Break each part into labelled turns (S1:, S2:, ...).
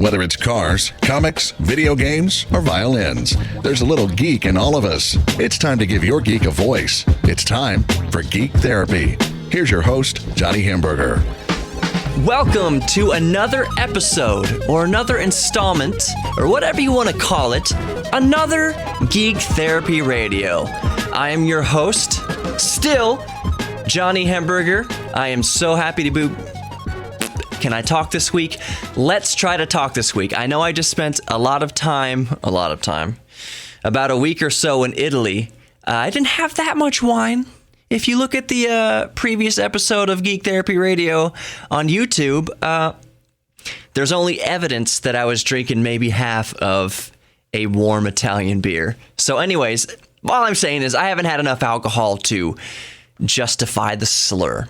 S1: Whether it's cars, comics, video games, or violins, there's a little geek in all of us. It's time to give your geek a voice. It's time for Geek Therapy. Here's your host, Johnny Hamburger.
S2: Welcome to another episode, or another installment, or whatever you want to call it, another Geek Therapy Radio. I am your host, still, Johnny Hamburger. I am so happy to be... Can I talk this week? Let's try to talk this week. I know I just spent a lot of time, about a week or so in Italy. I didn't have that much wine. If you look at the previous episode of Geek Therapy Radio on YouTube, there's only evidence that I was drinking maybe half of a warm Italian beer. So anyways, all I'm saying is I haven't had enough alcohol to justify the slur.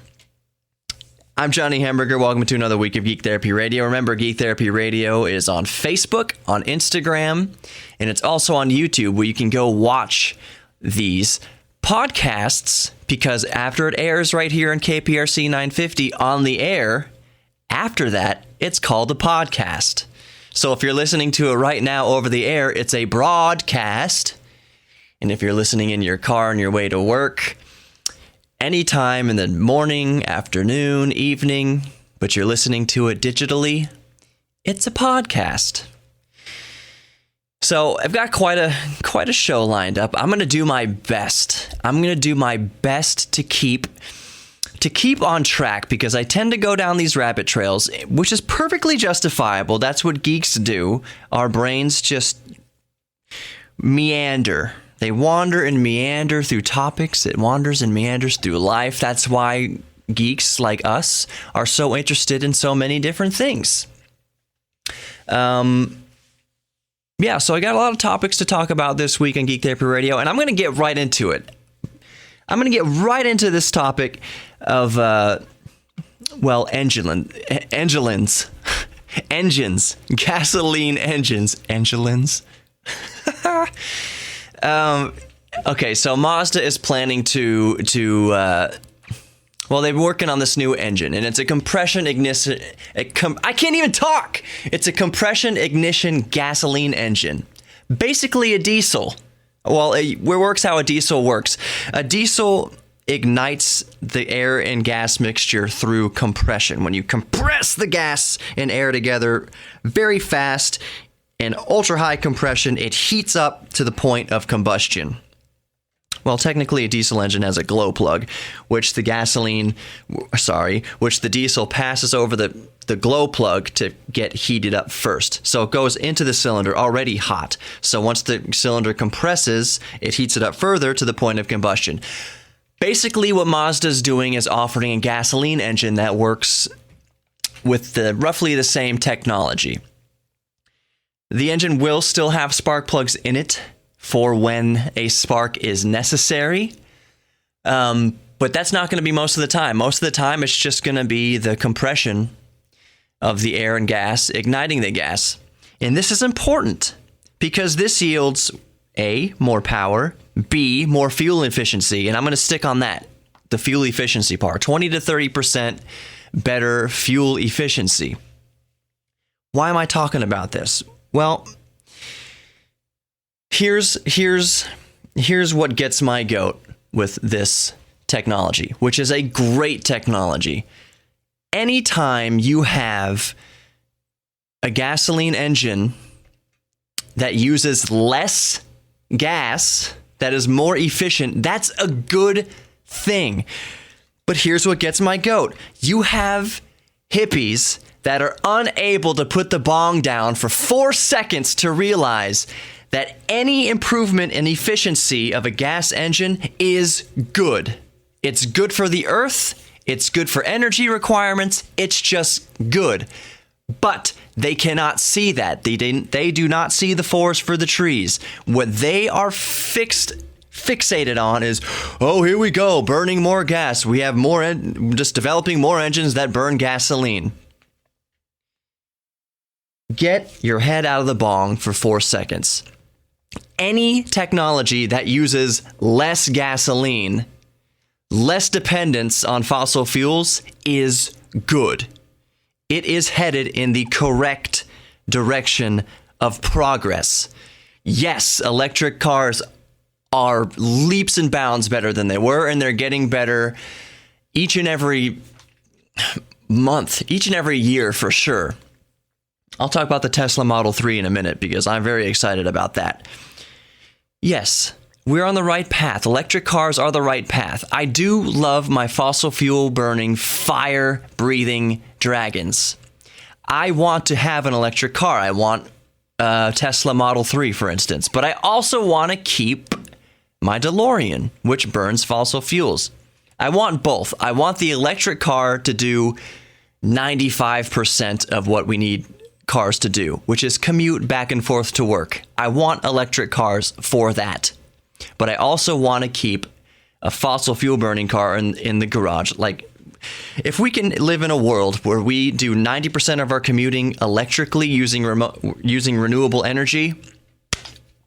S2: I'm Johnny Hamburger. Welcome to another week of Geek Therapy Radio. Remember, Geek Therapy Radio is on Facebook, on Instagram, and it's also on YouTube, where you can go watch these podcasts, because after it airs right here in KPRC 950 on the air, after that, it's called a podcast. So if you're listening to it right now over the air, it's a broadcast. And if you're listening in your car on your way to work, anytime in the morning, afternoon, evening, but you're listening to it digitally, it's a podcast. So I've got quite a show lined up. I'm going to do my best. To keep on track, because I tend to go down these rabbit trails, which is perfectly justifiable. That's what geeks do. Our brains just meander. They wander and meander through topics. It wanders and meanders through life. That's why geeks like us are so interested in so many different things. Yeah, so I got a lot of topics to talk about this week on Geek Therapy Radio, and I'm going to get right into it. I'm going to get right into this topic of, engines, gasoline engines. Okay, so Mazda is planning to they've been working on this new engine, and it's a compression ignition. I can't even talk. It's a compression ignition gasoline engine, basically a diesel. Well, it works how a diesel works. A diesel ignites the air and gas mixture through compression. When you compress the gas and air together very fast, in ultra high compression, it heats up to the point of combustion. Well, technically, a diesel engine has a glow plug, which the diesel passes over the glow plug to get heated up first. So it goes into the cylinder already hot. So once the cylinder compresses, it heats it up further to the point of combustion. Basically, what Mazda's doing is offering a gasoline engine that works with roughly the same technology. The engine will still have spark plugs in it for when a spark is necessary, but that's not going to be most of the time. Most of the time, it's just going to be the compression of the air and gas igniting the gas. And this is important because this yields A, more power, B, more fuel efficiency, and I'm going to stick on that, the fuel efficiency part, 20 to 30% better fuel efficiency. Why am I talking about this? Well, here's what gets my goat with this technology, which is a great technology. Anytime you have a gasoline engine that uses less gas, that is more efficient, that's a good thing. But here's what gets my goat. You have hippies that are unable to put the bong down for 4 seconds to realize that any improvement in efficiency of a gas engine is good. It's good for the earth. It's good for energy requirements. It's just good. But they cannot see that. They do not see the forest for the trees. What they are fixated on is, oh, here we go, burning more gas. We have just developing more engines that burn gasoline. Get your head out of the bong for 4 seconds. Any technology that uses less gasoline, less dependence on fossil fuels is good. It is headed in the correct direction of progress. Yes, electric cars are leaps and bounds better than they were, and they're getting better each and every month, each and every year for sure. I'll talk about the Tesla Model 3 in a minute because I'm very excited about that. Yes, we're on the right path. Electric cars are the right path. I do love my fossil fuel burning, fire breathing dragons. I want to have an electric car. I want a Tesla Model 3, for instance. But I also want to keep my DeLorean, which burns fossil fuels. I want both. I want the electric car to do 95% of what we need cars to do, which is commute back and forth to work. I want electric cars for that. But I also want to keep a fossil fuel burning car in the garage. Like, if we can live in a world where we do 90% of our commuting electrically using renewable energy,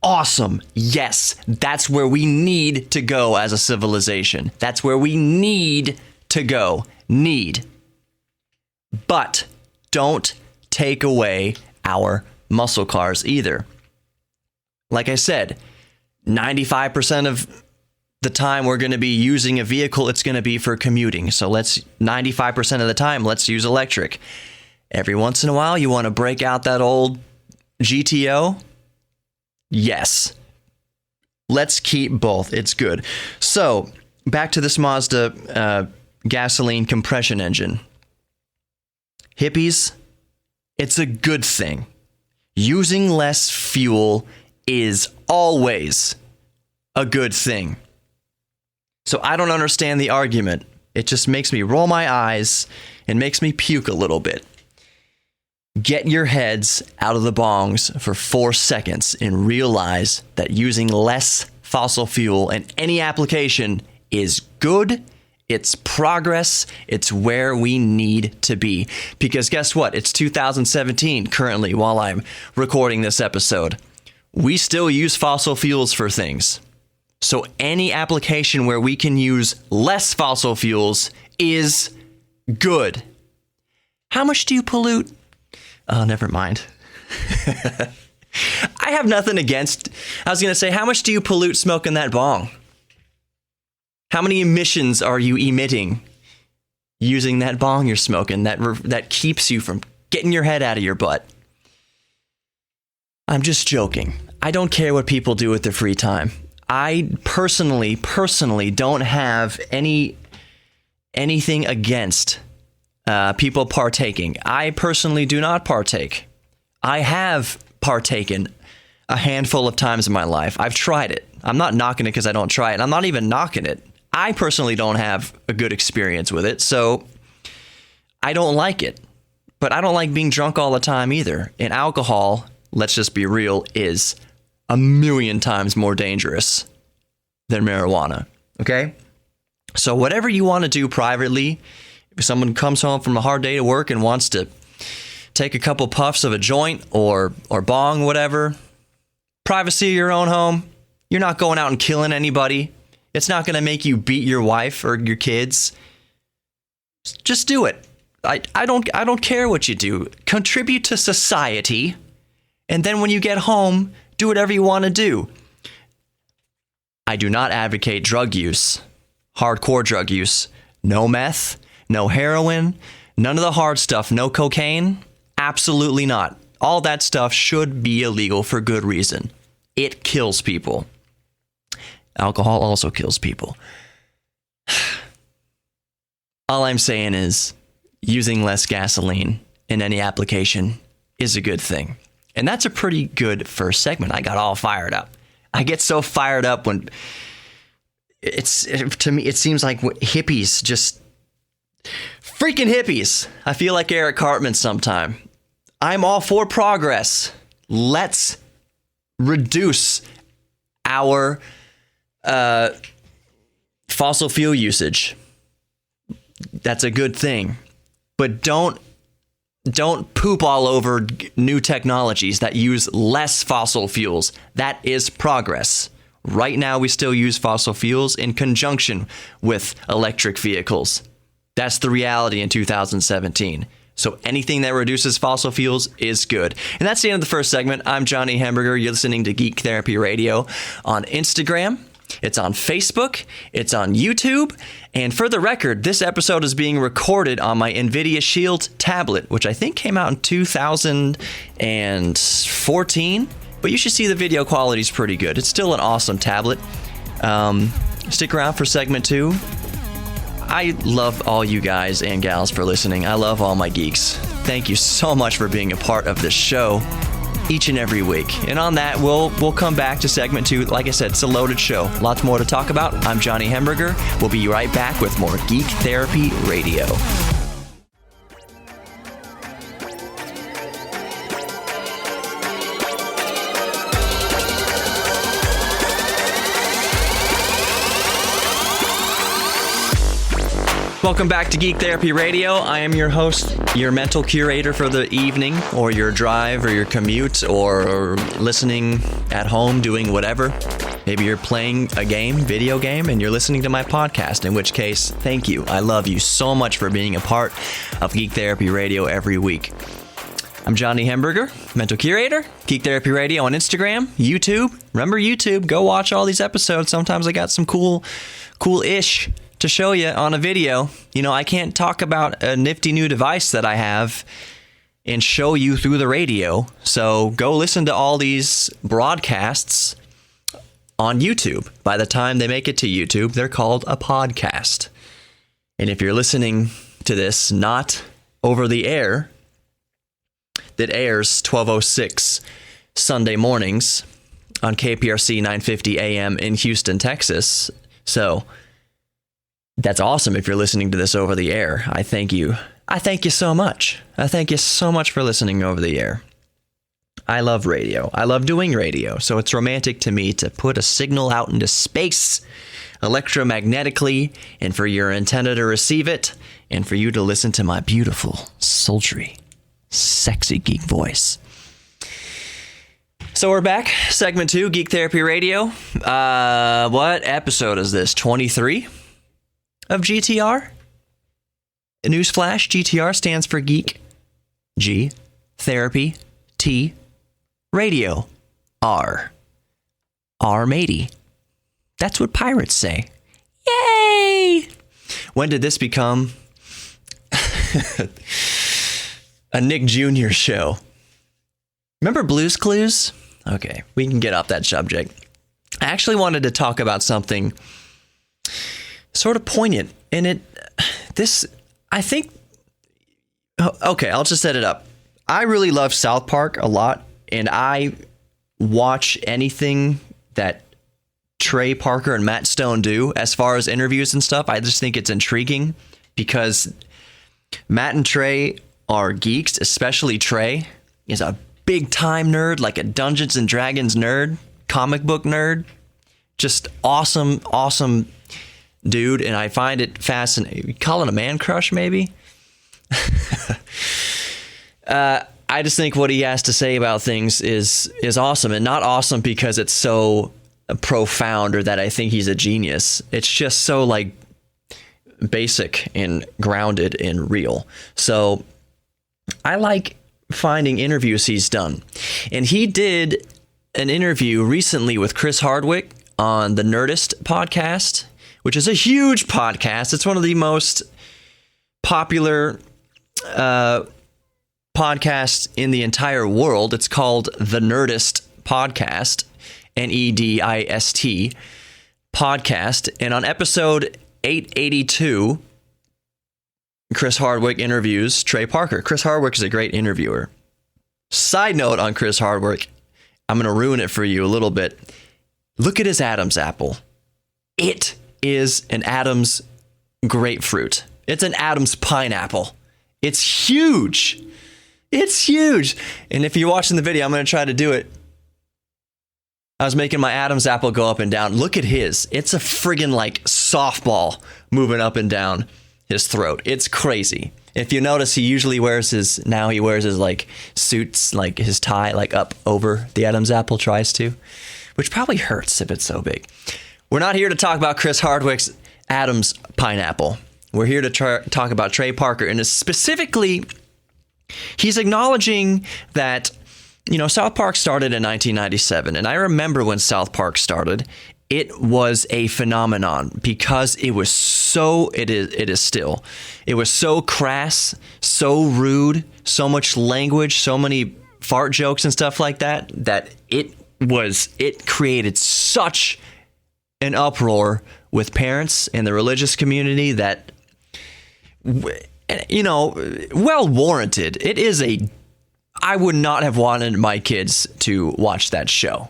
S2: awesome. Yes, that's where we need to go as a civilization. That's where we need to go. Need. But don't take away our muscle cars either. Like I said, 95% of the time we're going to be using a vehicle, it's going to be for commuting. So 95% of the time, let's use electric. Every once in a while, you want to break out that old GTO? Yes. Let's keep both. It's good. So back to this Mazda gasoline compression engine. Hippies, it's a good thing. Using less fuel is always a good thing. So I don't understand the argument. It just makes me roll my eyes and makes me puke a little bit. Get your heads out of the bongs for 4 seconds and realize that using less fossil fuel in any application is good. It's progress. It's where we need to be. Because guess what? It's 2017 currently while I'm recording this episode. We still use fossil fuels for things. So any application where we can use less fossil fuels is good. How much do you pollute? Oh, never mind. I have nothing against. I was going to say, how much do you pollute smoking that bong? How many emissions are you emitting using that bong you're smoking that keeps you from getting your head out of your butt? I'm just joking. I don't care what people do with their free time. I personally don't have anything against people partaking. I personally do not partake. I have partaken a handful of times in my life. I've tried it. I'm not knocking it because I don't try it. I'm not even knocking it. I personally don't have a good experience with it, so I don't like it. But I don't like being drunk all the time either. And alcohol, let's just be real, is 1,000,000 times more dangerous than marijuana. Okay? So whatever you want to do privately, if someone comes home from a hard day to work and wants to take a couple puffs of a joint or bong, whatever, privacy of your own home, you're not going out and killing anybody. It's not going to make you beat your wife or your kids. Just do it. I don't care what you do. Contribute to society, and then when you get home, do whatever you want to do. I do not advocate drug use, hardcore drug use. No meth, no heroin, none of the hard stuff, no cocaine. Absolutely not. All that stuff should be illegal for good reason. It kills people. Alcohol also kills people. All I'm saying is using less gasoline in any application is a good thing. And that's a pretty good first segment. I got all fired up. I get so fired up when to me, it seems like hippies, just freaking hippies. I feel like Eric Cartman sometime. I'm all for progress. Let's reduce our fossil fuel usage. That's a good thing. But don't poop all over new technologies that use less fossil fuels. That is progress. Right now, we still use fossil fuels in conjunction with electric vehicles. That's the reality in 2017. So anything that reduces fossil fuels is good. And that's the end of the first segment. I'm Johnny Hamburger. You're listening to Geek Therapy Radio on Instagram. It's on Facebook. It's on YouTube. And for the record, this episode is being recorded on my NVIDIA Shield tablet, which I think came out in 2014. But you should see the video quality is pretty good. It's still an awesome tablet. Stick around for segment 2. I love all you guys and gals for listening. I love all my geeks. Thank you so much for being a part of this show each and every week. And on that, we'll come back to segment 2. Like I said, it's a loaded show. Lots more to talk about. I'm Johnny Hamburger. We'll be right back with more Geek Therapy Radio. Welcome back to Geek Therapy Radio. I am your host, your mental curator for the evening, or your drive, or your commute, or listening at home, doing whatever. Maybe you're playing a game, video game, and you're listening to my podcast, in which case, thank you. I love you so much for being a part of Geek Therapy Radio every week. I'm Johnny Hamburger, mental curator, Geek Therapy Radio on Instagram, YouTube. Remember YouTube, go watch all these episodes. Sometimes I got some cool-ish to show you on a video. You know, I can't talk about a nifty new device that I have and show you through the radio. So go listen to all these broadcasts on YouTube. By the time they make it to YouTube, they're called a podcast. And if you're listening to this not over the air, that airs 12:06 Sunday mornings on KPRC 950 AM in Houston, Texas. So that's awesome if you're listening to this over the air. I thank you. I thank you so much. I thank you so much for listening over the air. I love radio. I love doing radio. So it's romantic to me to put a signal out into space electromagnetically, and for your antenna to receive it, and for you to listen to my beautiful, sultry, sexy geek voice. So we're back. Segment 2, Geek Therapy Radio. What episode is this? 23? Of GTR. Newsflash, GTR stands for Geek, G, Therapy, T, Radio, R. R matey. That's what pirates say. Yay! When did this become a Nick Jr. show? Remember Blue's Clues? Okay, we can get off that subject. I actually wanted to talk about something sort of poignant, and okay, I'll just set it up. I really love South Park a lot, and I watch anything that Trey Parker and Matt Stone do as far as interviews and stuff. I just think it's intriguing because Matt and Trey are geeks, especially Trey is a big time nerd, like a Dungeons and Dragons nerd, comic book nerd, just awesome dude, and I find it fascinating. You call it a man crush, maybe? I just think what he has to say about things is awesome, and not awesome because it's so profound or that I think he's a genius. It's just so like basic and grounded and real. So I like finding interviews he's done, and he did an interview recently with Chris Hardwick on the Nerdist podcast, which is a huge podcast. It's one of the most popular podcasts in the entire world. It's called the Nerdist Podcast, Nedist podcast. And on episode 882, Chris Hardwick interviews Trey Parker. Chris Hardwick is a great interviewer. Side note on Chris Hardwick, I'm going to ruin it for you a little bit. Look at his Adam's apple. It is an Adam's grapefruit. It's an Adam's pineapple. It's huge. It's huge. And if you're watching the video, I'm going to try to do it. I was making my Adam's apple go up and down. Look at his. It's a friggin' like softball moving up and down his throat. It's crazy. If you notice, he wears his like suits, like his tie, like up over the Adam's apple tries to, which probably hurts if it's so big. We're not here to talk about Chris Hardwick's Adam's pineapple. We're here to talk about Trey Parker, and specifically He's acknowledging that, South Park started in 1997. And I remember when South Park started, it was a phenomenon because it was it is still. It was so crass, so rude, so much language, so many fart jokes and stuff like that, that it created such an uproar with parents and the religious community that, well warranted. I would not have wanted my kids to watch that show.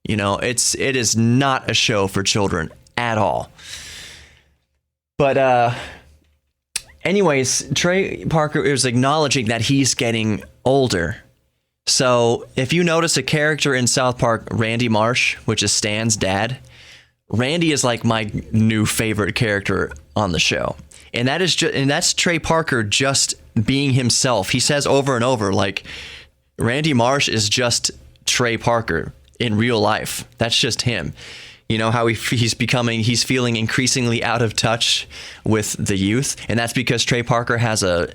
S2: It is not a show for children at all. But anyways, Trey Parker is acknowledging that he's getting older. So if you notice a character in South Park, Randy Marsh, which is Stan's dad, Randy is like my new favorite character on the show. And that's Trey Parker just being himself. He says over and over, like, Randy Marsh is just Trey Parker in real life. That's just him. How he's feeling increasingly out of touch with the youth. And that's because Trey Parker has a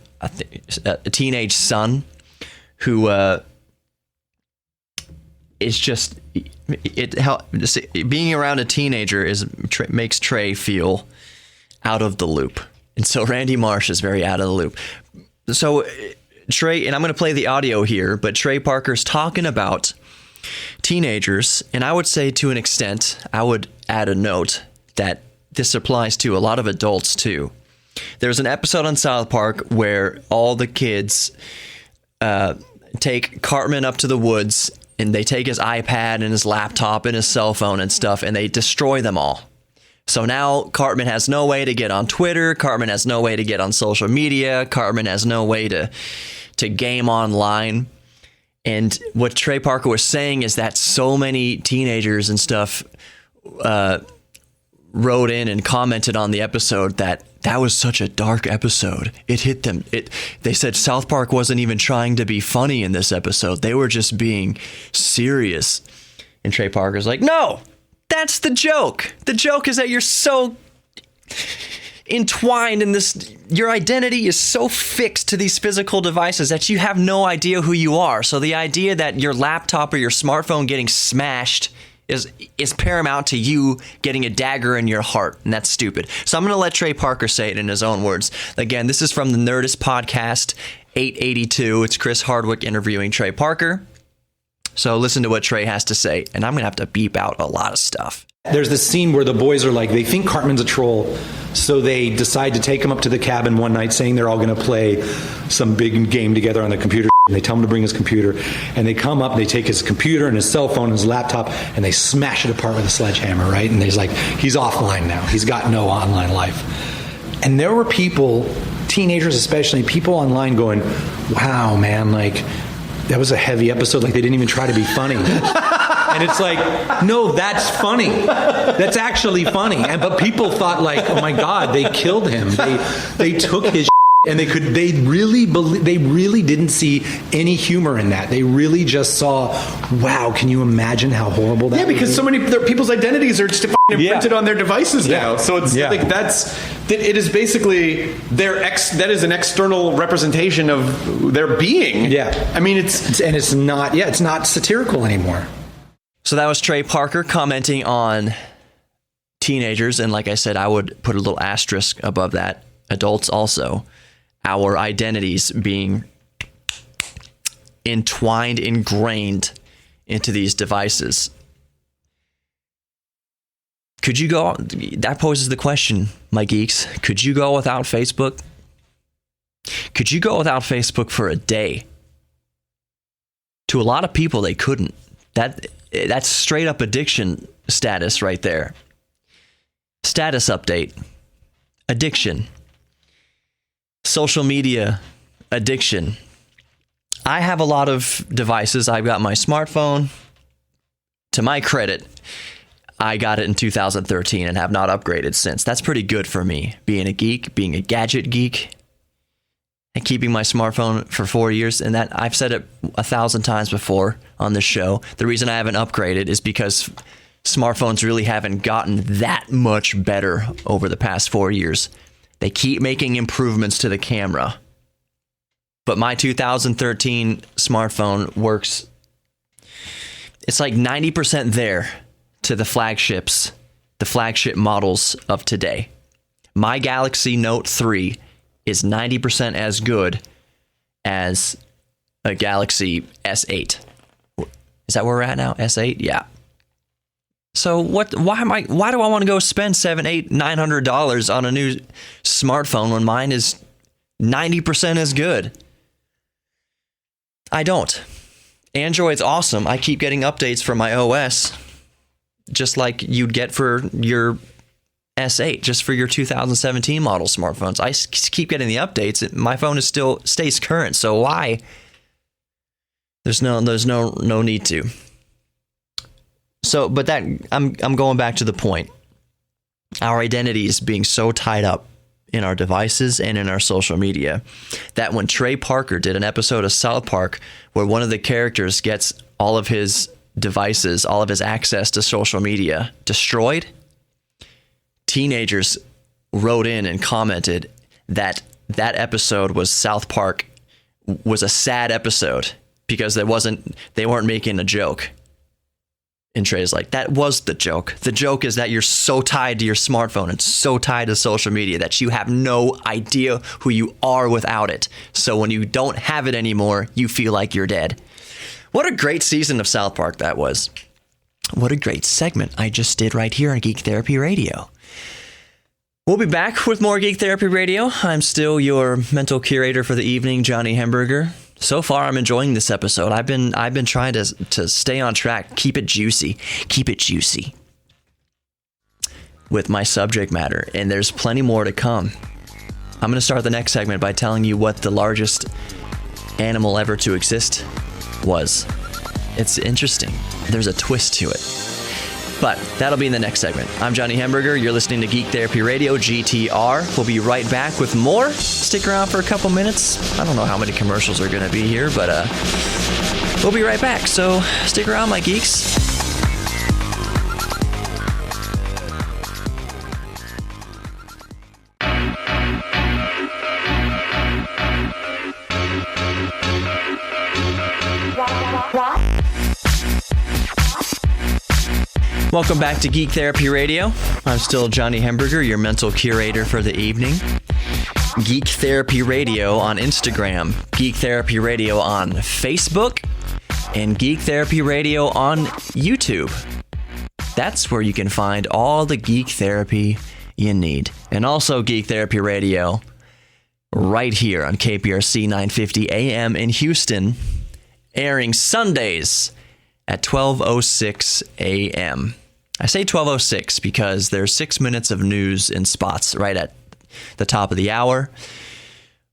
S2: teenage son who is just, being around a teenager makes Trey feel out of the loop. And so Randy Marsh is very out of the loop. So Trey, and I'm going to play the audio here, but Trey Parker's talking about teenagers, and I would say to an extent, I would add a note that this applies to a lot of adults too. There's an episode on South Park where all the kids take Cartman up to the woods, and they take his iPad and his laptop and his cell phone and stuff, and they destroy them all. So now Cartman has no way to get on Twitter. Cartman has no way to get on social media. Cartman has no way to game online. And what Trey Parker was saying is that so many teenagers and stuff wrote in and commented on the episode that was such a dark episode. It hit them. They said South Park wasn't even trying to be funny in this episode. They were just being serious. And Trey Parker's like, no, that's the joke. The joke is that you're so entwined in this, your identity is so fixed to these physical devices that you have no idea who you are. So the idea that your laptop or your smartphone getting smashed is paramount to you getting a dagger in your heart, and that's stupid. So I'm going to let Trey Parker say it in his own words. Again, this is from the Nerdist Podcast 882. It's Chris Hardwick interviewing Trey Parker. So listen to what Trey has to say, and I'm going to have to beep out a lot of stuff.
S3: There's this scene where the boys are like, they think Cartman's a troll, so they decide to take him up to the cabin one night saying they're all going to play some big game together on the computer. And they tell him to bring his computer, and they come up, they take his computer and his cell phone and his laptop, and they smash it apart with a sledgehammer, right? And he's like, he's offline now. He's got no online life. And there were people, teenagers especially, people online going, wow, man, like, that was a heavy episode. Like, they didn't even try to be funny. And it's like, no, that's funny. That's actually funny. But people thought, like, oh my God, they killed him. They took his and they really didn't see any humor in that. They really just saw, wow, can you imagine how horrible that
S4: is? Yeah, because so many people's identities are just imprinted on their devices now. So it's like it is basically that is an external representation of their being.
S3: Yeah.
S4: I mean, it's
S3: not satirical anymore.
S2: So that was Trey Parker commenting on teenagers, and like I said, I would put a little asterisk above that. Adults also. Our identities being ingrained into these devices. Could you go? That poses the question, my geeks. Could you go without Facebook? Could you go without Facebook for a day? To a lot of people, they couldn't. That's straight up addiction status right there. Status update. Addiction. Social media addiction. I have a lot of devices. I've got my smartphone. To my credit, I got it in 2013 and have not upgraded since. That's pretty good for me, being a geek, being a gadget geek, and keeping my smartphone for 4 years. And that I've said it 1,000 times before on this show. The reason I haven't upgraded is because smartphones really haven't gotten that much better over the past 4 years. They keep making improvements to the camera. But my 2013 smartphone works. It's like 90% there to the flagship models of today. My Galaxy Note 3 is 90% as good as a Galaxy S8. Is that where we're at now? S8? Yeah. So why do I want to go spend $700, $800, $900 on a new smartphone when mine is 90% as good? I don't. Android's awesome. I keep getting updates for my OS, just like you'd get for your S8, just for your 2017 model smartphones. I keep getting the updates. My phone is still stays current. So why? There's no need to. So, but that I'm going back to the point. Our identities being so tied up in our devices and in our social media that when Trey Parker did an episode of South Park where one of the characters gets all of his devices, all of his access to social media destroyed, teenagers wrote in and commented that episode was South Park was a sad episode because they weren't making a joke. And Trey's like, that was the joke. The joke is that you're so tied to your smartphone and so tied to social media that you have no idea who you are without it. So when you don't have it anymore, you feel like you're dead. What a great season of South Park that was. What a great segment I just did right here on Geek Therapy Radio. We'll be back with more Geek Therapy Radio. I'm still your mental curator for the evening, Johnny Hamburger. So far, I'm enjoying this episode. I've been trying to stay on track, keep it juicy with my subject matter, and there's plenty more to come. I'm going to start the next segment by telling you what the largest animal ever to exist was. It's interesting. There's a twist to it. But that'll be in the next segment. I'm Johnny Hamburger. You're listening to Geek Therapy Radio, GTR. We'll be right back with more. Stick around for a couple minutes. I don't know how many commercials are going to be here, but we'll be right back. So stick around, my geeks. Welcome back to Geek Therapy Radio. I'm still Johnny Hamburger, your mental curator for the evening. Geek Therapy Radio on Instagram, Geek Therapy Radio on Facebook, and Geek Therapy Radio on YouTube. That's where you can find all the geek therapy you need. And also Geek Therapy Radio right here on KPRC 950 AM in Houston, airing Sundays at 12:06 a.m. I say 12:06 because there's 6 minutes of news in spots right at the top of the hour.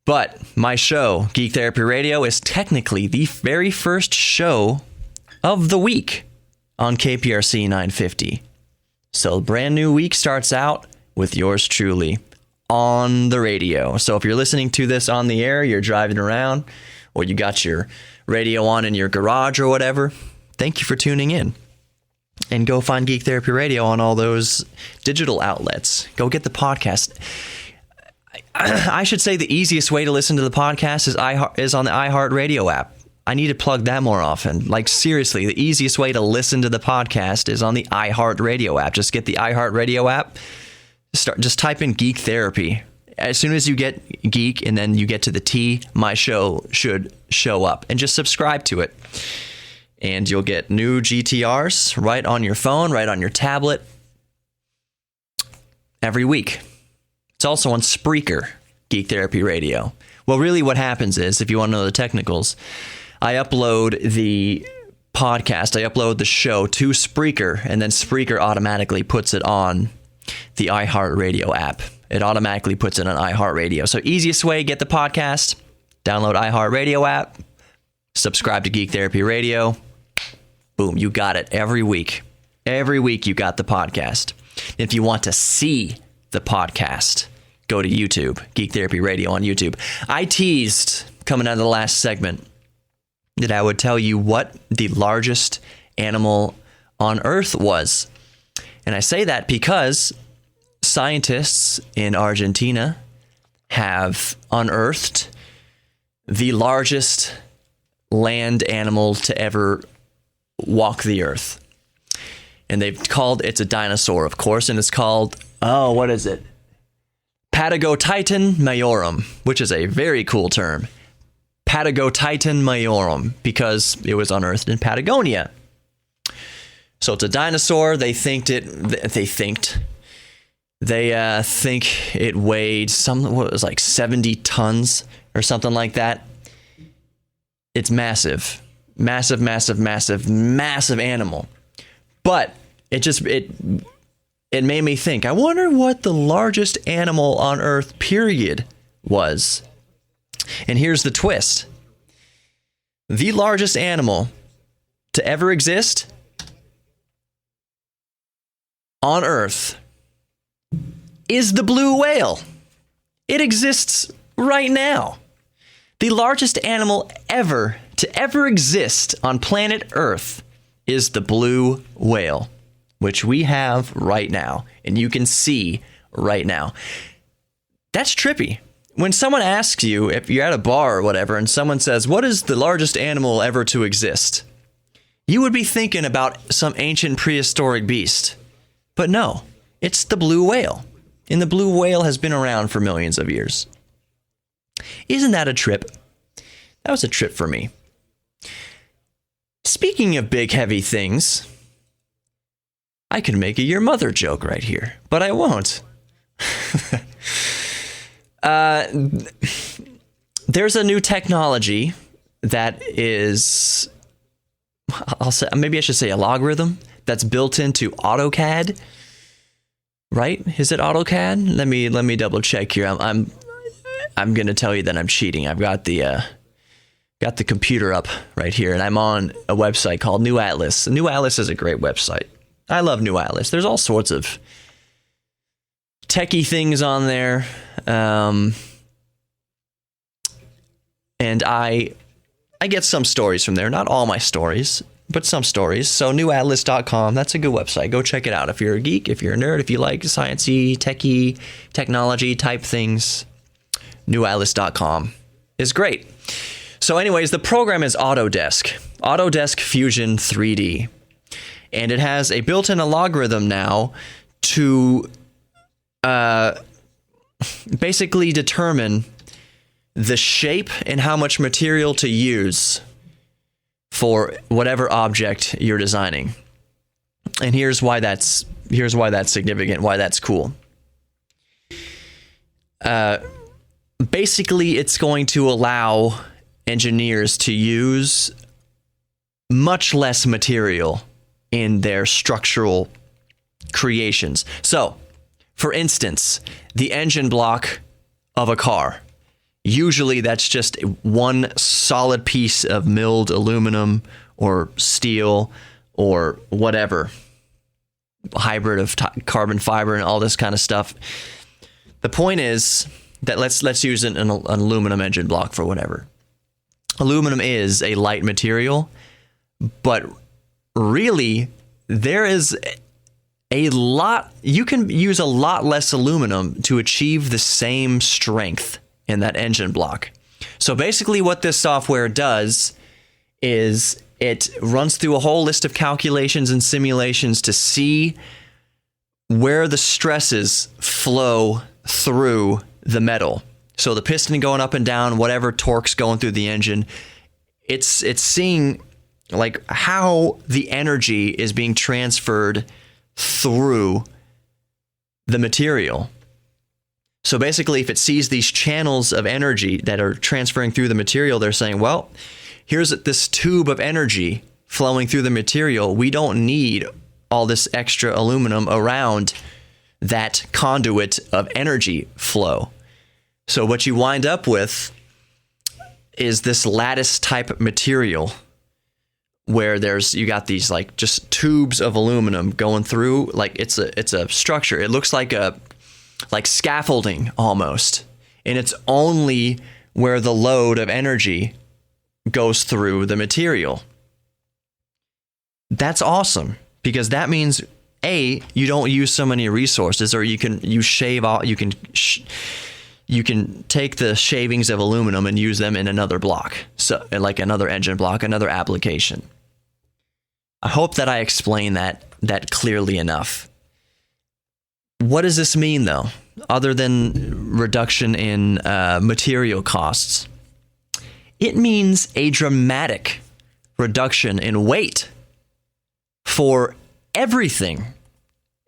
S2: But my show, Geek Therapy Radio, is technically the very first show of the week on KPRC 950. So a brand new week starts out with yours truly on the radio. So if you're listening to this on the air, you're driving around, or you got your radio on in your garage or whatever, thank you for tuning in. And go find Geek Therapy Radio on all those digital outlets. Go get the podcast. I should say the easiest way to listen to the podcast is on the iHeartRadio app. I need to plug that more often. Like, seriously, the easiest way to listen to the podcast is on the iHeartRadio app. Just get the iHeartRadio app. Just type in Geek Therapy. As soon as you get Geek and then you get to the T, my show should show up. And just subscribe to it. And you'll get new GTRs right on your phone, right on your tablet, every week. It's also on Spreaker, Geek Therapy Radio. Well, really what happens is, if you want to know the technicals, I upload the podcast, I upload the show to Spreaker, and then Spreaker automatically puts it on the iHeartRadio app. It automatically puts it on iHeartRadio. So easiest way, get the podcast, download iHeartRadio app, subscribe to Geek Therapy Radio. Boom, you got it every week. Every week you got the podcast. If you want to see the podcast, go to YouTube, Geek Therapy Radio on YouTube. I teased, coming out of the last segment, that I would tell you what the largest animal on Earth was. And I say that because scientists in Argentina have unearthed the largest land animal to ever walk the earth. And it's a dinosaur, of course, and it's called, what is it? Patagotitan majorum, which is a very cool term. Patagotitan majorum, because it was unearthed in Patagonia. So it's a dinosaur. They think it weighed like 70 tons or something like that. It's massive. Massive, massive, massive, massive animal. But it made me think, I wonder what the largest animal on Earth, period, was. And here's the twist. The largest animal to ever exist on Earth is the blue whale. It exists right now. The largest animal to ever exist on planet Earth is the blue whale, which we have right now, and you can see right now. That's trippy. When someone asks you, if you're at a bar or whatever, and someone says, what is the largest animal ever to exist? You would be thinking about some ancient prehistoric beast. But no, it's the blue whale. And the blue whale has been around for millions of years. Isn't that a trip? That was a trip for me. Speaking of big, heavy things, I could make a your mother joke right here, but I won't. There's a new technology that is, maybe I should say a logarithm that's built into AutoCAD. Right? Is it AutoCAD? Let me double check here. I'm going to tell you that I'm cheating. I've got the computer up right here, and I'm on a website called New Atlas. New Atlas is a great website. I love New Atlas. There's all sorts of techie things on there. And I get some stories from there. Not all my stories, but some stories. So newatlas.com, that's a good website. Go check it out. If you're a geek, if you're a nerd, if you like sciencey, techie, technology type things, newatlas.com is great. So anyways, the program is Autodesk Fusion 3D. And it has a built-in logarithm now to basically determine the shape and how much material to use for whatever object you're designing. And here's why that's significant, why that's cool. Basically, it's going to allow engineers to use much less material in their structural creations. So, for instance, the engine block of a car. Usually that's just one solid piece of milled aluminum or steel or whatever, hybrid of carbon fiber and all this kind of stuff. The point is that let's use an aluminum engine block for whatever. Aluminum is a light material, but really there is a lot, you can use a lot less aluminum to achieve the same strength in that engine block. So basically what this software does is it runs through a whole list of calculations and simulations to see where the stresses flow through the metal. So the piston going up and down, whatever torque's going through the engine, it's seeing like how the energy is being transferred through the material. So basically, if it sees these channels of energy that are transferring through the material, they're saying, well, here's this tube of energy flowing through the material. We don't need all this extra aluminum around that conduit of energy flow. So what you wind up with is this lattice type material where you got these like just tubes of aluminum going through, like it's a structure. It looks like scaffolding almost. And it's only where the load of energy goes through the material. That's awesome, because that means you don't use so many resources, or you shave off, you can take the shavings of aluminum and use them in another block, so like another engine block, another application. I hope that I explained that clearly enough. What does this mean, though, other than reduction in material costs? It means a dramatic reduction in weight for everything.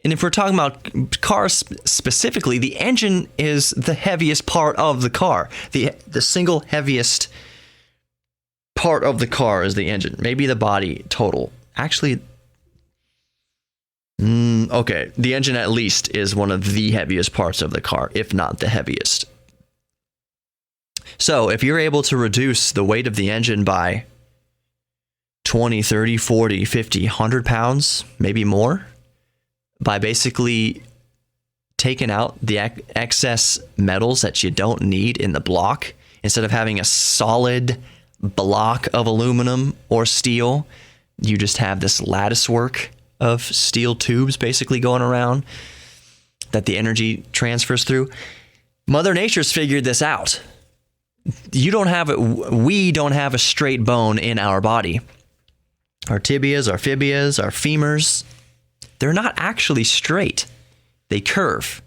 S2: And if we're talking about cars specifically, the engine is the heaviest part of the car. The single heaviest part of the car is the engine. Maybe the body total. Actually, okay, the engine at least is one of the heaviest parts of the car, if not the heaviest. So if you're able to reduce the weight of the engine by 20, 30, 40, 50, 100 pounds, maybe more, by basically taking out the excess metals that you don't need in the block, instead of having a solid block of aluminum or steel, you just have this lattice work of steel tubes basically going around that the energy transfers through. Mother Nature's figured this out. We don't have a straight bone in our body. Our tibias, our fibias, our femurs, they're not actually straight. They curve.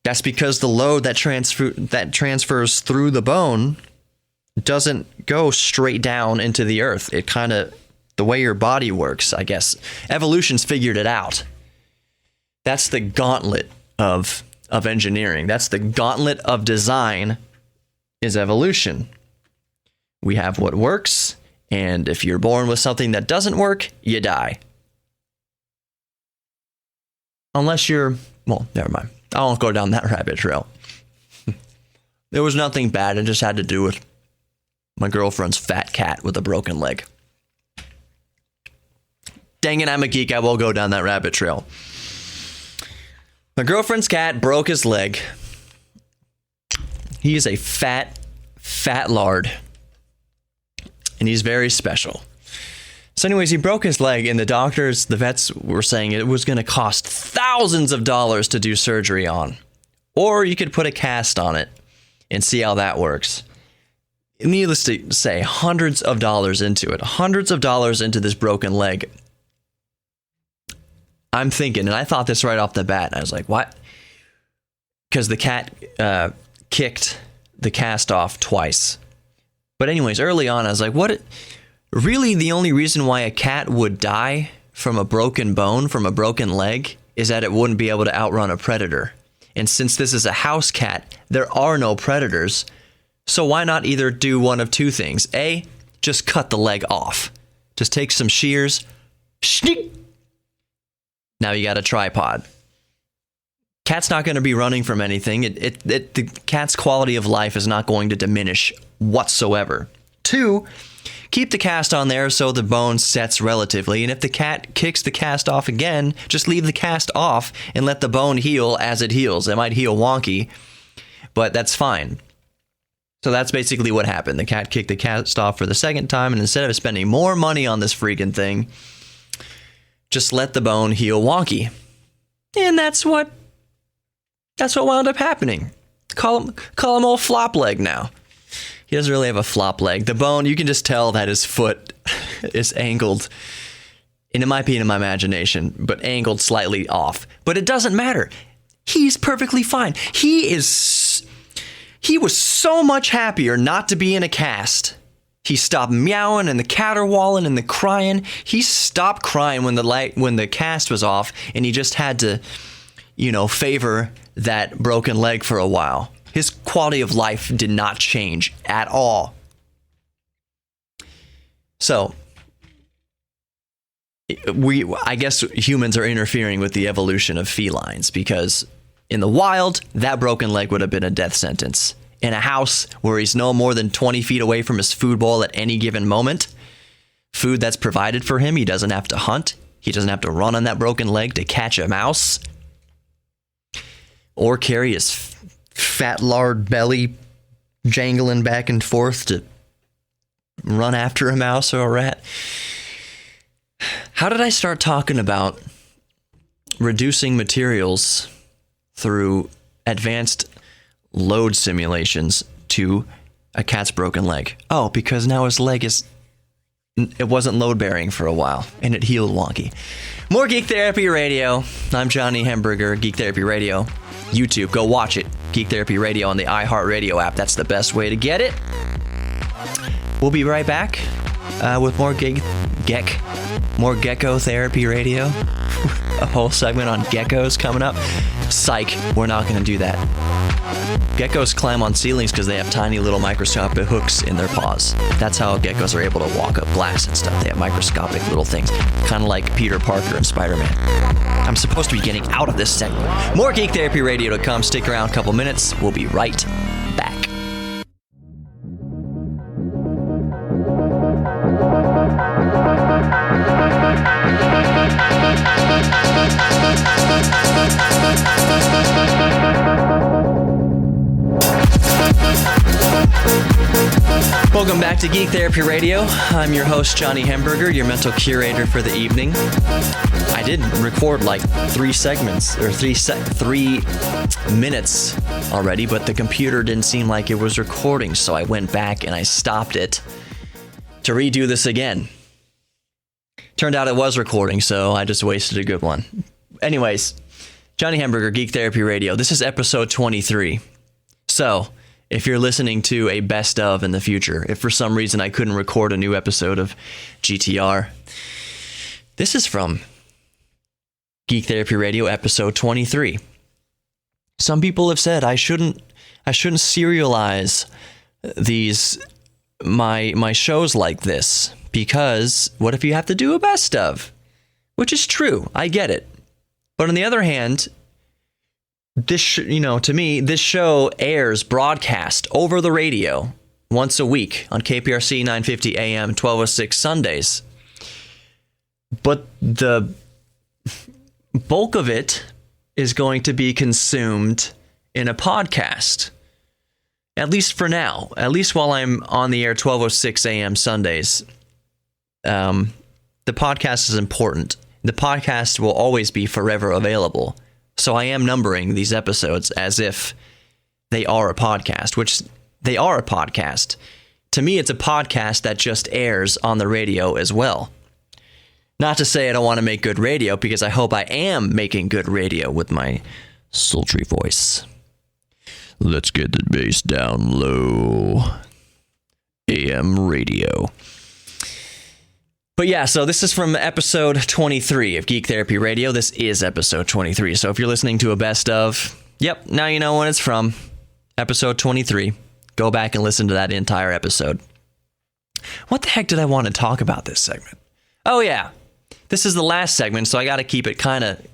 S2: That's because the load that transfers through the bone doesn't go straight down into the earth. It kind of, the way your body works, I guess. Evolution's figured it out. That's the gauntlet of engineering. That's the gauntlet of design, is evolution. We have what works, and if you're born with something that doesn't work, you die. Unless you're, well, never mind. I won't go down that rabbit trail. There was nothing bad. It just had to do with my girlfriend's fat cat with a broken leg. Dang it, I'm a geek. I will go down that rabbit trail. My girlfriend's cat broke his leg. He is a fat lard. And he's very special. So anyways, he broke his leg, and the vets were saying it was going to cost thousands of dollars to do surgery on. Or you could put a cast on it and see how that works. Needless to say, hundreds of dollars into it. Hundreds of dollars into this broken leg. I'm thinking, and I thought this right off the bat, and I was like, what? Because the cat kicked the cast off twice. But anyways, early on, I was like, what? Really, the only reason why a cat would die from a broken bone, from a broken leg, is that it wouldn't be able to outrun a predator. And since this is a house cat, there are no predators. So why not either do one of two things? A, just cut the leg off. Just take some shears. Shnick. Now you got a tripod. Cat's not going to be running from anything. The cat's quality of life is not going to diminish whatsoever. Two, keep the cast on there so the bone sets relatively. And if the cat kicks the cast off again, just leave the cast off and let the bone heal as it heals. It might heal wonky, but that's fine. So that's basically what happened. The cat kicked the cast off for the second time, and instead of spending more money on this freaking thing, just let the bone heal wonky. And that's what wound up happening. Call him old flop leg now. He doesn't really have a flop leg. The bone, you can just tell that his foot is angled, and it might be in my imagination, but angled slightly off. But it doesn't matter. He's perfectly fine. He was so much happier not to be in a cast. He stopped meowing and the caterwauling and the crying. He stopped crying when the cast was off, and he just had to, favor that broken leg for a while. His quality of life did not change at all. So, I guess humans are interfering with the evolution of felines, because in the wild, that broken leg would have been a death sentence. In a house where he's no more than 20 feet away from his food bowl at any given moment, food that's provided for him, he doesn't have to hunt. He doesn't have to run on that broken leg to catch a mouse. Or carry his fat lard belly jangling back and forth to run after a mouse or a rat. How did I start talking about reducing materials through advanced load simulations to a cat's broken leg. Oh, because now his leg it wasn't load bearing for a while and it healed wonky. More Geek Therapy Radio. I'm Johnny Hamburger, Geek Therapy Radio. YouTube, go watch it. Geek Therapy Radio on the iHeartRadio app. That's the best way to get it. We'll be right back with more more Gecko Therapy Radio. A whole segment on geckos coming up. Psych, we're not going to do that. Geckos climb on ceilings because they have tiny little microscopic hooks in their paws. That's how geckos are able to walk up glass and stuff. They have microscopic little things, kind of like Peter Parker and Spider-Man. I'm supposed to be getting out of this segment. More Geek Therapy Radio to come. Stick around a couple minutes. We'll be right back. Welcome back to Geek Therapy Radio. I'm your host, Johnny Hamburger, your mental curator for the evening. I did record like 3 segments, or 3 minutes already, but the computer didn't seem like it was recording, so I went back and I stopped it to redo this again. Turned out it was recording, so I just wasted a good one. Anyways, Johnny Hamburger, Geek Therapy Radio. This is episode 23. So, if you're listening to a best of in the future, if for some reason I couldn't record a new episode of GTR, this is from Geek Therapy Radio episode 23. Some people have said I shouldn't serialize my shows like this, because what if you have to do a best of? Which is true, I get it. But on the other hand, to me, this show airs broadcast over the radio once a week on KPRC 950 AM, 1206 Sundays. But the bulk of it is going to be consumed in a podcast. At least for now. At least while I'm on the air 1206 AM Sundays. The podcast is important. The podcast will always be forever available. So I am numbering these episodes as if they are a podcast, which they are a podcast. To me, it's a podcast that just airs on the radio as well. Not to say I don't want to make good radio, because I hope I am making good radio with my sultry voice. Let's get the bass down low. AM radio. But yeah, so this is from episode 23 of Geek Therapy Radio. This is episode 23. So if you're listening to a best of, yep, now you know when it's from. Episode 23. Go back and listen to that entire episode. What the heck did I want to talk about this segment? Oh yeah, this is the last segment, so I got to keep it kind of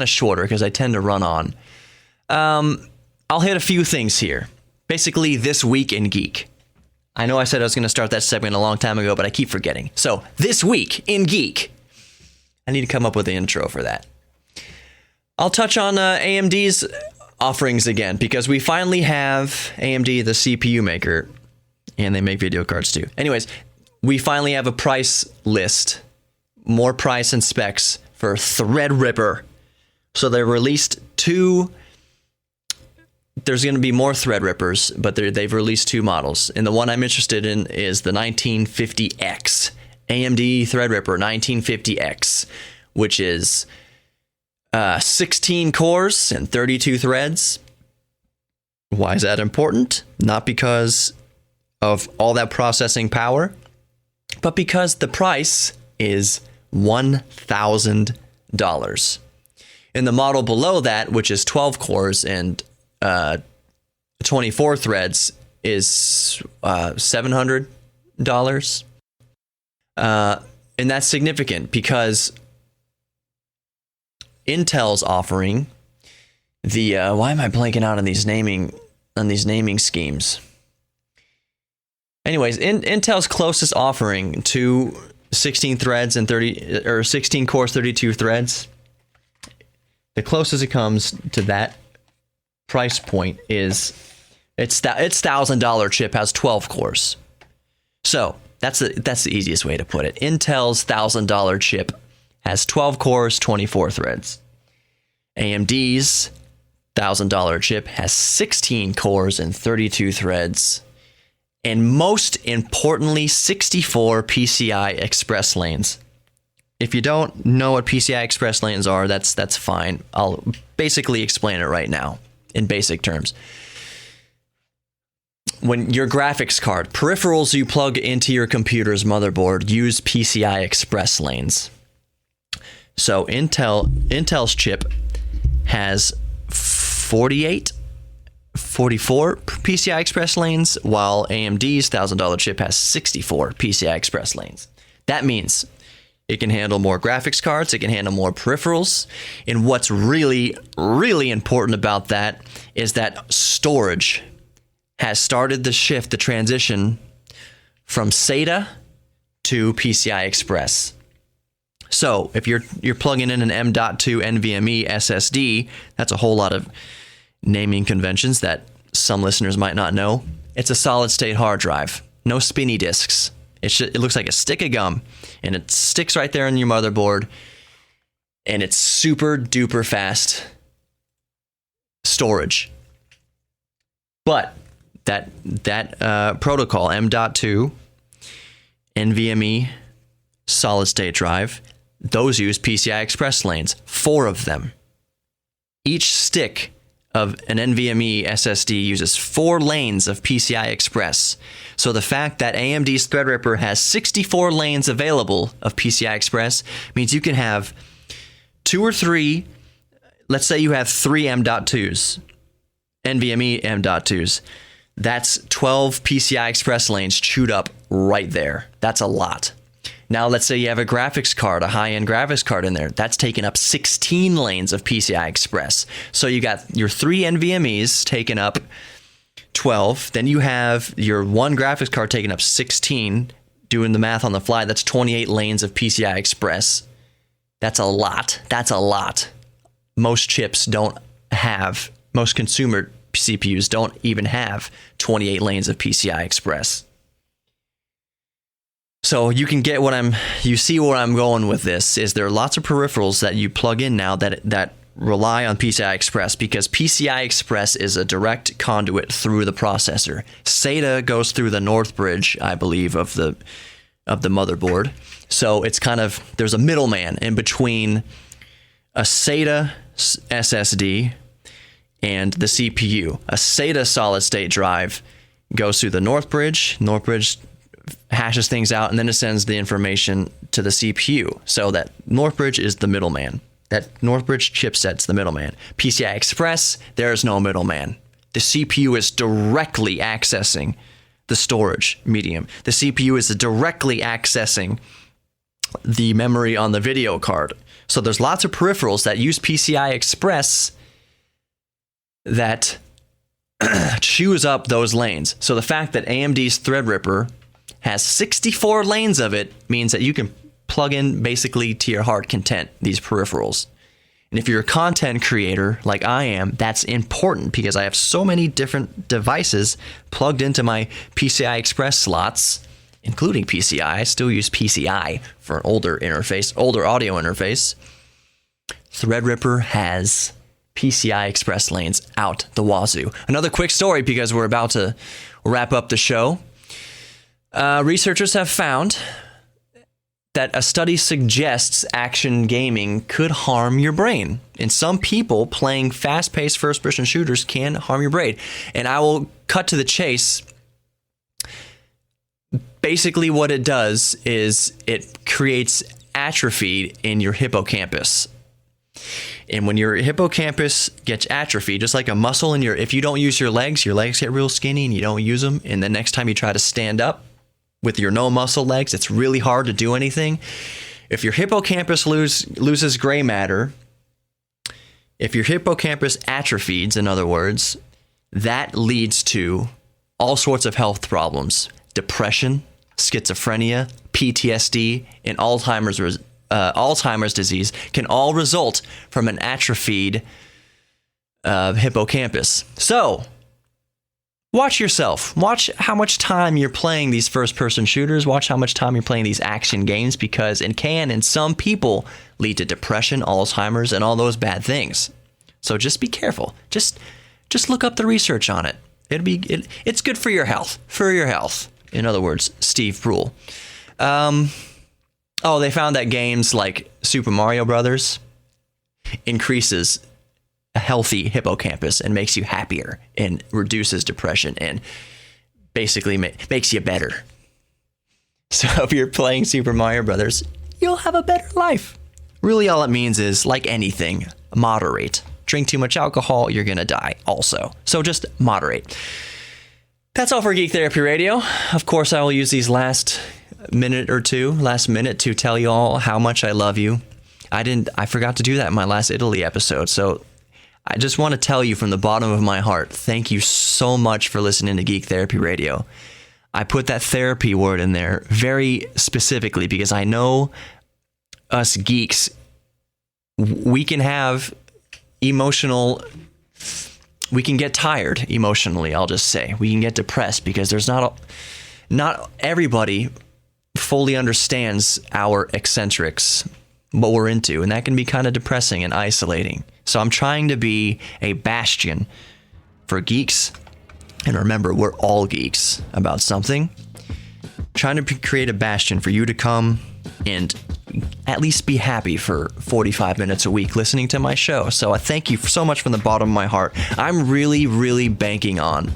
S2: shorter because I tend to run on. I'll hit a few things here. Basically, this week in geek. I know I said I was going to start that segment a long time ago, but I keep forgetting. So, this week in geek. I need to come up with the intro for that. I'll touch on AMD's offerings again, because we finally have AMD, the CPU maker, and they make video cards too. Anyways, we finally have a price list, more price and specs for Threadripper. So they released 2. There's going to be more Threadrippers, but they've released 2 models. And the one I'm interested in is the 1950X. AMD Threadripper 1950X, which is 16 cores and 32 threads. Why is that important? Not because of all that processing power, but because the price is $1,000. In the model below that, which is 12 cores and 24 threads, is $700. And that's significant because Intel's offering the why am I blanking out on these naming schemes? Anyways, Intel's closest offering to 16 threads and 16 cores, 32 threads. The closest it comes to that price point is its $1,000 chip has 12 cores. So that's the easiest way to put it. Intel's $1,000 chip has 12 cores, 24 threads. AMD's $1,000 chip has 16 cores and 32 threads. And most importantly, 64 PCI Express lanes. If you don't know what PCI Express lanes are, that's fine. I'll basically explain it right now in basic terms. When your graphics card, peripherals you plug into your computer's motherboard use PCI Express lanes. So Intel's chip has 44 PCI Express lanes, while AMD's $1,000 chip has 64 PCI Express lanes. That means it can handle more graphics cards, it can handle more peripherals, and what's really, really important about that is that storage has started the transition from SATA to PCI Express. So if you're plugging in an M.2 NVMe SSD, that's a whole lot of naming conventions that some listeners might not know. It's a solid-state hard drive, no spinny disks. It looks like a stick of gum, and it sticks right there in your motherboard, and it's super duper fast storage. But that protocol, M.2 NVMe solid-state drive, those use PCI Express lanes, 4 of them. Each stick of an NVMe SSD uses 4 lanes of PCI Express. So the fact that AMD's Threadripper has 64 lanes available of PCI Express means you can have 2 or 3, let's say you have 3 M.2s, NVMe M.2s. That's 12 PCI Express lanes chewed up right there. That's a lot. Now, let's say you have a graphics card, a high-end graphics card in there. That's taking up 16 lanes of PCI Express. So you got your 3 NVMEs taking up 12. Then you have your 1 graphics card taking up 16. Doing the math on the fly, that's 28 lanes of PCI Express. That's a lot. That's a lot. Most chips don't have, most consumer CPUs don't even have 28 lanes of PCI Express. So you can get you see where I'm going with this, is there are lots of peripherals that you plug in now that rely on PCI Express, because PCI Express is a direct conduit through the processor. SATA goes through the North Bridge, I believe, of the motherboard. So it's kind of, there's a middleman in between a SATA SSD and the CPU. A SATA solid state drive goes through the North Bridge. North Bridge hashes things out, and then it sends the information to the CPU. So that North Bridge is the middleman. That North Bridge chipset's the middleman. PCI Express, there is no middleman. The CPU is directly accessing the storage medium. The CPU is directly accessing the memory on the video card. So there's lots of peripherals that use PCI Express that chews up those lanes. So the fact that AMD's Threadripper has 64 lanes of it means that you can plug in basically to your heart content these peripherals. And if you're a content creator like I am, that's important because I have so many different devices plugged into my PCI Express slots, including PCI. I still use PCI for an older audio interface. Threadripper has PCI Express lanes out the wazoo. Another quick story because we're about to wrap up the show. Researchers have found that a study suggests action gaming could harm your brain. And some people playing fast-paced first-person shooters can harm your brain. And I will cut to the chase. Basically what it does is it creates atrophy in your hippocampus. And when your hippocampus gets atrophied, just like a muscle in if you don't use your legs get real skinny and you don't use them. And the next time you try to stand up with your no muscle legs, it's really hard to do anything. If your hippocampus loses gray matter, if your hippocampus atrophies, in other words, that leads to all sorts of health problems. Depression, schizophrenia, PTSD, and Alzheimer's disease can all result from an atrophied hippocampus. So, watch yourself. Watch how much time you're playing these first-person shooters. Watch how much time you're playing these action games, because it can, in some people, lead to depression, Alzheimer's, and all those bad things. So just be careful. Just look up the research on it. It's good for your health. For your health. In other words, Steve Brule. They found that games like Super Mario Brothers increases a healthy hippocampus and makes you happier and reduces depression and basically makes you better. So if you're playing Super Mario Brothers, you'll have a better life. Really all it means is, like anything, moderate. Drink too much alcohol, you're going to die also. So just moderate. That's all for Geek Therapy Radio. Of course, I will use these last minute to tell you all how much I love you. I forgot to do that in my last Italy episode. So I just want to tell you from the bottom of my heart, thank you so much for listening to Geek Therapy Radio. I put that therapy word in there very specifically because I know us geeks, we can have we can get tired emotionally, I'll just say. We can get depressed because there's not everybody fully understands our eccentrics, what we're into, and that can be kind of depressing and isolating. So I'm trying to be a bastion for geeks. And remember, we're all geeks about something. Trying to create a bastion for you to come and at least be happy for 45 minutes a week listening to my show. So I thank you so much from the bottom of my heart. I'm really, really banking on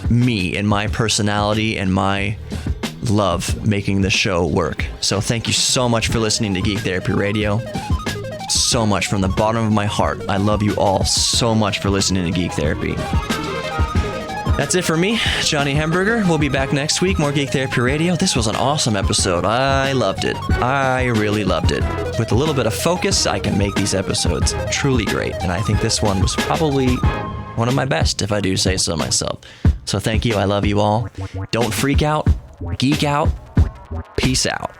S2: me and my personality and my love making the show work. So thank you so much for listening to Geek Therapy Radio. So much from the bottom of my heart. I love you all so much for listening to Geek Therapy. That's it for me, Johnny Hamburger. We'll be back next week, more Geek Therapy Radio. This was an awesome episode. I loved it. I really loved it. With a little bit of focus, I can make these episodes truly great. And I think this one was probably one of my best, if I do say so myself. So thank you. I love you all. Don't freak out. Geek out. Peace out.